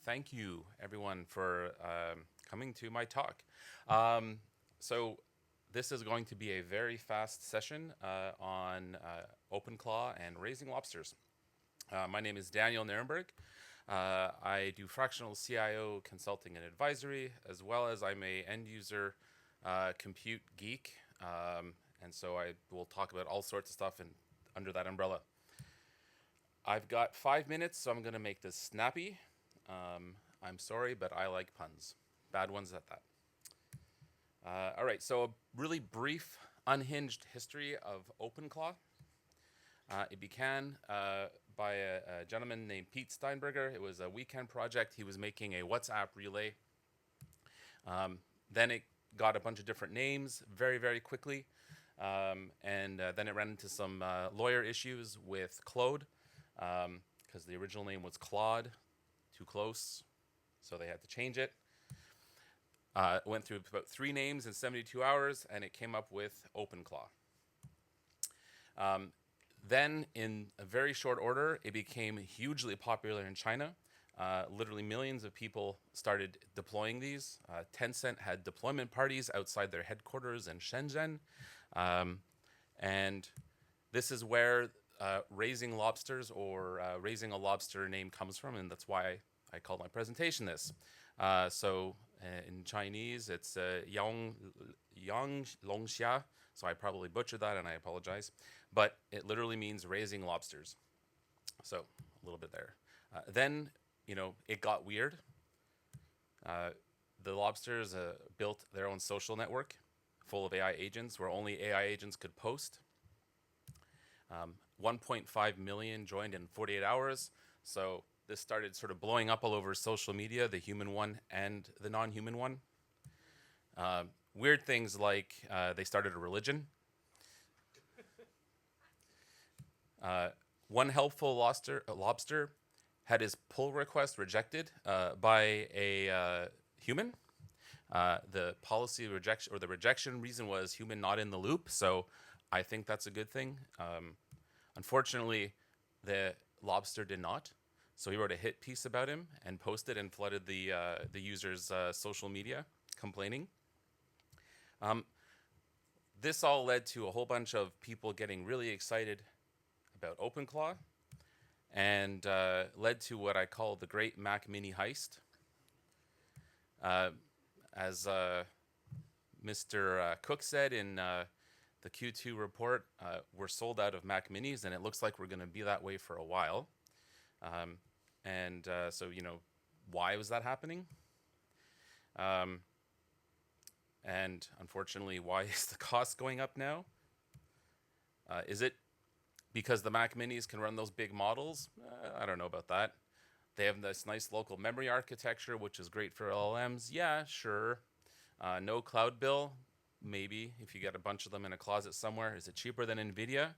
Thank you, everyone, for coming to my talk. So, this is going to be a very fast session on OpenClaw and raising lobsters. My name is Daniel Nerenberg. I do fractional CIO consulting and advisory, as well as I'm a end user compute geek. And so I will talk about all sorts of stuff under that umbrella. I've got 5 minutes, so I'm going to make this snappy. I'm sorry, but I like puns. Bad ones at that. All right, so a really brief, unhinged history of OpenClaw. It began by a gentleman named Pete Steinberger. It was a weekend project. He was making a WhatsApp relay. Then it got a bunch of different names very, very quickly. And then it ran into some lawyer issues with Claude because the original name was Claude, too close, so they had to change it. It went through about 3 names in 72 hours, and it came up with OpenClaw. Then, in a very short order, it became hugely popular in China. Literally millions of people started deploying these. Tencent had deployment parties outside their headquarters in Shenzhen. And this is where raising lobsters or raising a lobster name comes from, and that's why I called my presentation this. So in Chinese, it's Yang Longxia, so I probably butchered that, and I apologize. But it literally means raising lobsters. So a little bit there. Then, it got weird. The lobsters built their own social network full of AI agents where only AI agents could post. 1.5 million joined in 48 hours. So this started sort of blowing up all over social media, the human one and the non-human one. Weird things like they started a religion. One helpful lobster had his pull request rejected by a human. The policy rejection or the rejection reason was human not in the loop. So I think that's a good thing. Unfortunately, the lobster did not. So he wrote a hit piece about him and posted and flooded the user's social media complaining. This all led to a whole bunch of people getting really excited about OpenClaw and led to what I call the Great Mac Mini Heist. As Mr. Cook said in the Q2 report, we're sold out of Mac Minis, and it looks like we're going to be that way for a while. So, why was that happening? And unfortunately, why is the cost going up now? Is it because the Mac Minis can run those big models? I don't know about that. They have this nice local memory architecture, which is great for LLMs. Yeah, sure. No cloud bill. Maybe if you get a bunch of them in a closet somewhere. Is it cheaper than NVIDIA?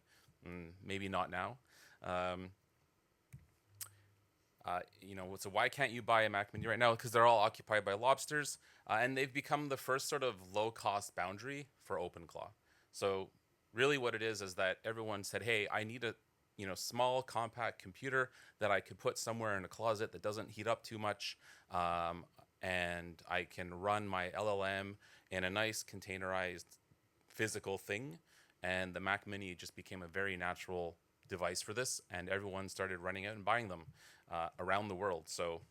Maybe not now. So why can't you buy a Mac Mini right now? Because they're all occupied by lobsters, and they've become the first sort of low-cost boundary for OpenClaw. So really what it is that everyone said, hey, I need a small, compact computer that I could put somewhere in a closet that doesn't heat up too much, and I can run my LLM in a nice containerized physical thing. And the Mac Mini just became a very natural device for this, and everyone started running out and buying them around the world. So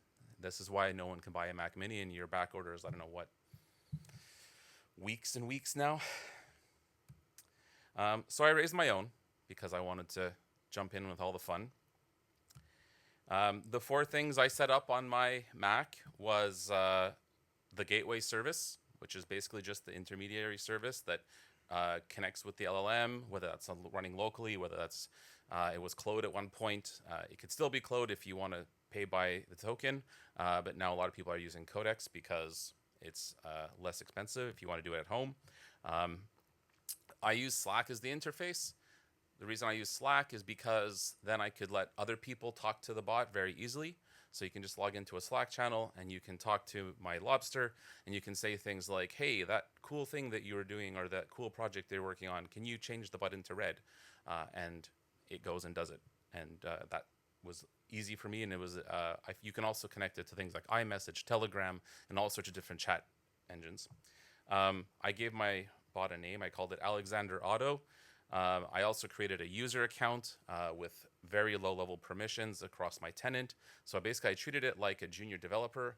this is why no one can buy a Mac Mini, and your back order is, I don't know what, weeks and weeks now. So I raised my own because I wanted to jump in with all the fun. The 4 things I set up on my Mac was the gateway service, which is basically just the intermediary service that connects with the LLM, whether that's running locally, whether that's it was Claude at one point. It could still be Claude if you want to pay by the token, but now a lot of people are using Codex because it's less expensive if you want to do it at home. I use Slack as the interface. The reason I use Slack is because then I could let other people talk to the bot very easily. So you can just log into a Slack channel and you can talk to my lobster and you can say things like, hey, that cool thing that you were doing or that cool project they're working on, can you change the button to red? And it goes and does it. And that was easy for me, and it was you can also connect it to things like iMessage, Telegram, and all sorts of different chat engines. I gave my bot a name. I called it Alexander Auto. I also created a user account with very low-level permissions across my tenant. So basically, I treated it like a junior developer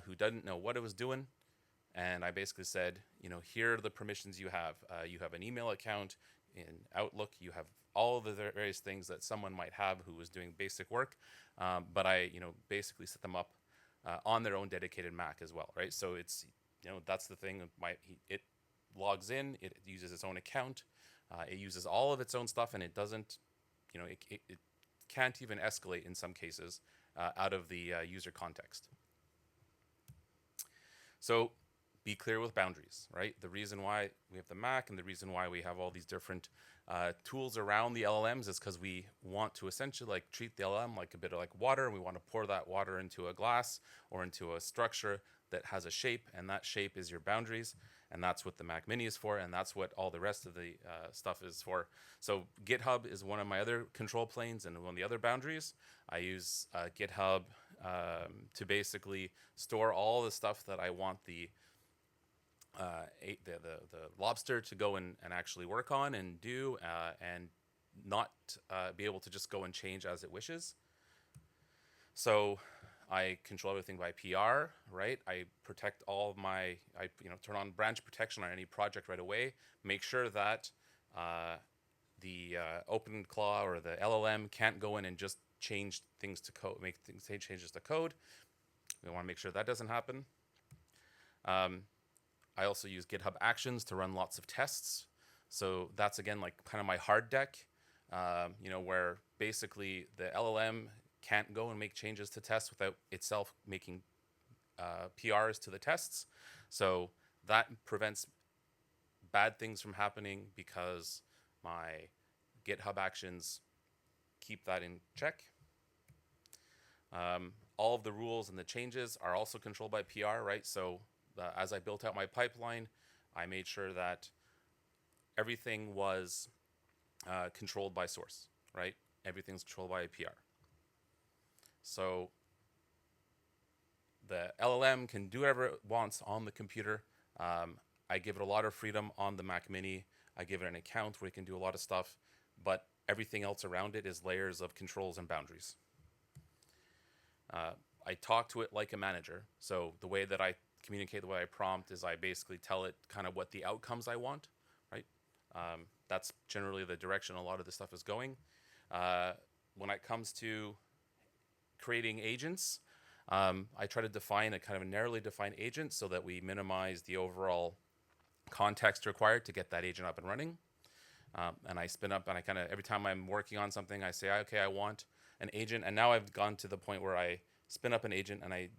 who didn't know what it was doing. And I basically said, here are the permissions you have. You have an email account in Outlook. You have all of the various things that someone might have who was doing basic work. But I, basically set them up on their own dedicated Mac as well, right? So it's, that's the thing. It logs in. It uses its own account. It uses all of its own stuff, and it doesn't, it can't even escalate in some cases out of the user context. So be clear with boundaries, right? The reason why we have the Mac and the reason why we have all these different tools around the LLMs is because we want to essentially treat the LLM like a bit of like water. We want to pour that water into a glass or into a structure that has a shape, and that shape is your boundaries. And that's what the Mac Mini is for, and that's what all the rest of the stuff is for. So GitHub is one of my other control planes and one of the other boundaries. I use GitHub to basically store all the stuff that I want the Lobster to go and actually work on and do, and not be able to just go and change as it wishes. So I control everything by PR, right? I protect all of my, turn on branch protection on any project right away. Make sure that the OpenClaw or the LLM can't go in and just change things to code, make changes to code. We want to make sure that doesn't happen. I also use GitHub Actions to run lots of tests. So that's, again, like kind of my hard deck, where basically the LLM can't go and make changes to tests without itself making PRs to the tests. So that prevents bad things from happening because my GitHub Actions keep that in check. All of the rules and the changes are also controlled by PR, right? So as I built out my pipeline, I made sure that everything was controlled by source, right? Everything's controlled by a PR. So the LLM can do whatever it wants on the computer. I give it a lot of freedom on the Mac Mini. I give it an account where it can do a lot of stuff, but everything else around it is layers of controls and boundaries. I talk to it like a manager. So the way that I communicate, the way I prompt, is I basically tell it kind of what the outcomes I want, right? That's generally the direction a lot of this stuff is going. When it comes to creating agents, I try to define a kind of a narrowly defined agent so that we minimize the overall context required to get that agent up and running. And I spin up, and I kind of, every time I'm working on something, I say, okay, I want an agent. And now I've gone to the point where I spin up an agent and I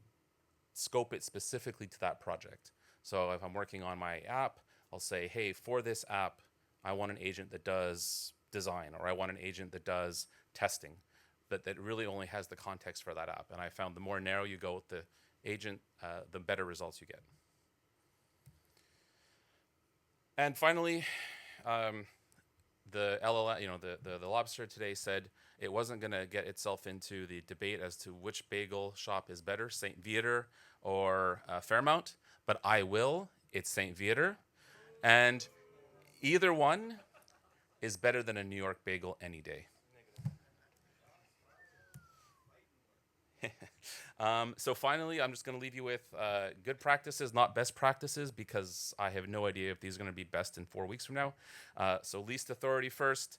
scope it specifically to that project. So if I'm working on my app, I'll say, hey, for this app, I want an agent that does design, or I want an agent that does testing, that really only has the context for that app. And I found the more narrow you go with the agent, the better results you get. And finally, the LLM, the Lobster today said it wasn't going to get itself into the debate as to which bagel shop is better, St. Viator or Fairmount, but I will. It's St. Viator, and either one is better than a New York bagel any day. So finally, I'm just going to leave you with good practices, not best practices, because I have no idea if these are going to be best in 4 weeks from now. So least authority first,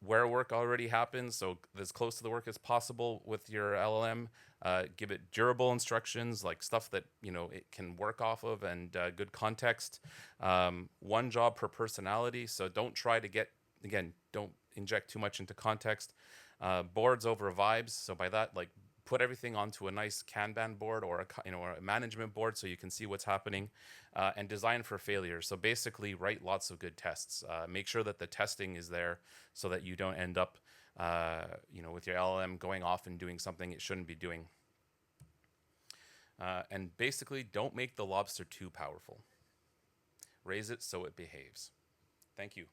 where work already happens, so as close to the work as possible with your LLM. Give it durable instructions, like stuff that it can work off of, and good context. One job per personality, so don't try to get, again, don't inject too much into context. Boards over vibes, so by that, like, put everything onto a nice Kanban board or a management board so you can see what's happening, and design for failure. So basically, write lots of good tests. Make sure that the testing is there so that you don't end up, with your LLM going off and doing something it shouldn't be doing. And basically, don't make the Lobster too powerful. Raise it so it behaves. Thank you.